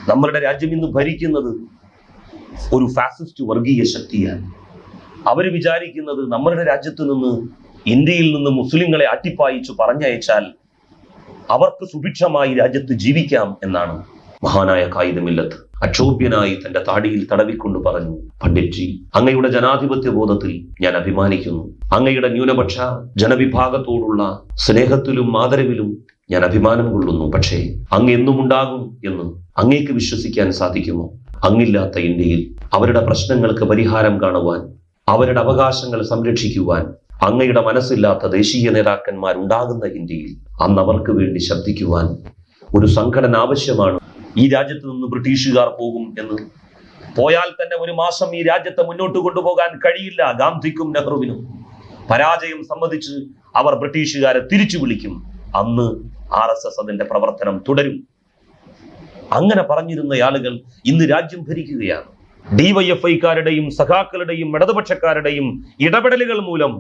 നമ്മളുടെ രാജ്യം ഇന്ന് ഭരിക്കുന്നത് ഒരു ഫാസിസ്റ്റ് വർഗീയ ശക്തിയാണ്. അവർ വിചാരിക്കുന്നത് നമ്മളുടെ രാജ്യത്ത് നിന്ന്, ഇന്ത്യയിൽ നിന്ന് മുസ്ലിങ്ങളെ അട്ടിപ്പായിച്ചു പറഞ്ഞയച്ചാൽ അവർക്ക് സുഭിക്ഷമായി രാജ്യത്ത് ജീവിക്കാം എന്നാണ്. മഹാനായ ഖായിദ് മില്ലത്ത് അക്ഷോഭ്യനായി തന്റെ താടിയിൽ തടവിക്കൊണ്ട് പറഞ്ഞു, പണ്ഡിറ്റ്ജി, അങ്ങയുടെ ജനാധിപത്യ ബോധത്തിൽ ഞാൻ അഭിമാനിക്കുന്നു. അങ്ങയുടെ ന്യൂനപക്ഷ ജനവിഭാഗത്തോടുള്ള സ്നേഹത്തിലും ആദരവിലും ഞാൻ അഭിമാനം കൊള്ളുന്നു. പക്ഷേ അങ്ങ് എന്നും ഉണ്ടാകും എന്ന് അങ്ങേക്ക് വിശ്വസിക്കാൻ സാധിക്കുമോ? അങ്ങില്ലാത്ത ഇന്ത്യയിൽ അവരുടെ പ്രശ്നങ്ങൾക്ക് പരിഹാരം കാണുവാൻ, അവരുടെ അവകാശങ്ങൾ സംരക്ഷിക്കുവാൻ അങ്ങയുടെ മനസ്സില്ലാത്ത ദേശീയ നേതാക്കന്മാരുണ്ടാകുന്ന ഇന്ത്യയിൽ അന്ന് അവർക്ക് വേണ്ടി ശബ്ദിക്കുവാൻ ഒരു സംഘടന ആവശ്യമാണ്. ഈ രാജ്യത്ത് നിന്ന് ബ്രിട്ടീഷുകാർ പോകും എന്ന് പോയാൽ തന്നെ ഒരു മാസം ഈ രാജ്യത്തെ മുന്നോട്ട് കൊണ്ടുപോകാൻ കഴിയില്ല. ഗാന്ധിക്കും നെഹ്റുവിനും പരാജയം സമ്മതിച്ച് അവർ ബ്രിട്ടീഷുകാരെ തിരിച്ചു വിളിക്കും. അന്ന് RSS അതിന്റെ പ്രവർത്തനം തുടരും. അങ്ങനെ പറഞ്ഞിരുന്ന ആളുകൾ ഇന്ന് രാജ്യം ഭരിക്കുകയാണ്. DYFIക്കാരുടെയും സഖാക്കളുടെയും ഇടതുപക്ഷക്കാരുടെയും ഇടപെടലുകൾ മൂലം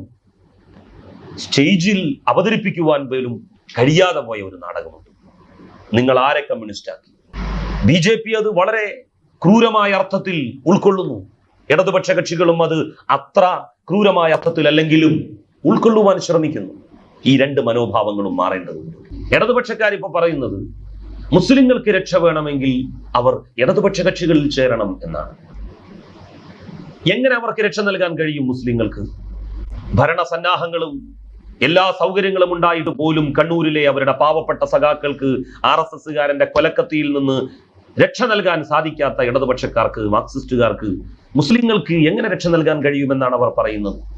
സ്റ്റേജിൽ അവതരിപ്പിക്കുവാൻ പോലും കഴിയാതെ പോയ ഒരു നാടകമുണ്ട്. നിങ്ങൾ ആരെ കമ്മ്യൂണിസ്റ്റാക്കി? BJP അത് വളരെ ക്രൂരമായ അർത്ഥത്തിൽ ഉൾക്കൊള്ളുന്നു. ഇടതുപക്ഷ കക്ഷികളും അത് അത്ര ക്രൂരമായ അർത്ഥത്തിൽ അല്ലെങ്കിലും ഉൾക്കൊള്ളുവാൻ ശ്രമിക്കുന്നു. ഈ രണ്ട് മനോഭാവങ്ങളും മാറേണ്ടതുണ്ട്. ഇടതുപക്ഷക്കാരിപ്പോ പറയുന്നത് മുസ്ലിങ്ങൾക്ക് രക്ഷ വേണമെങ്കിൽ അവർ ഇടതുപക്ഷ കക്ഷികളിൽ ചേരണം എന്നാണ്. എങ്ങനെ അവർക്ക് രക്ഷ നൽകാൻ കഴിയും? മുസ്ലിങ്ങൾക്ക് ഭരണസന്നാഹങ്ങളും എല്ലാ സൗകര്യങ്ങളും ഉണ്ടായിട്ട് പോലും കണ്ണൂരിലെ അവരുടെ പാവപ്പെട്ട സഖാക്കൾക്ക് RSSകാരന്റെ കൊലക്കത്തിയിൽ നിന്ന് രക്ഷ നൽകാൻ സാധിക്കാത്ത ഇടതുപക്ഷക്കാർക്ക്, മാർക്സിസ്റ്റുകാർക്ക് മുസ്ലിങ്ങൾക്ക് എങ്ങനെ രക്ഷ നൽകാൻ കഴിയുമെന്നാണ് അവർ പറയുന്നത്.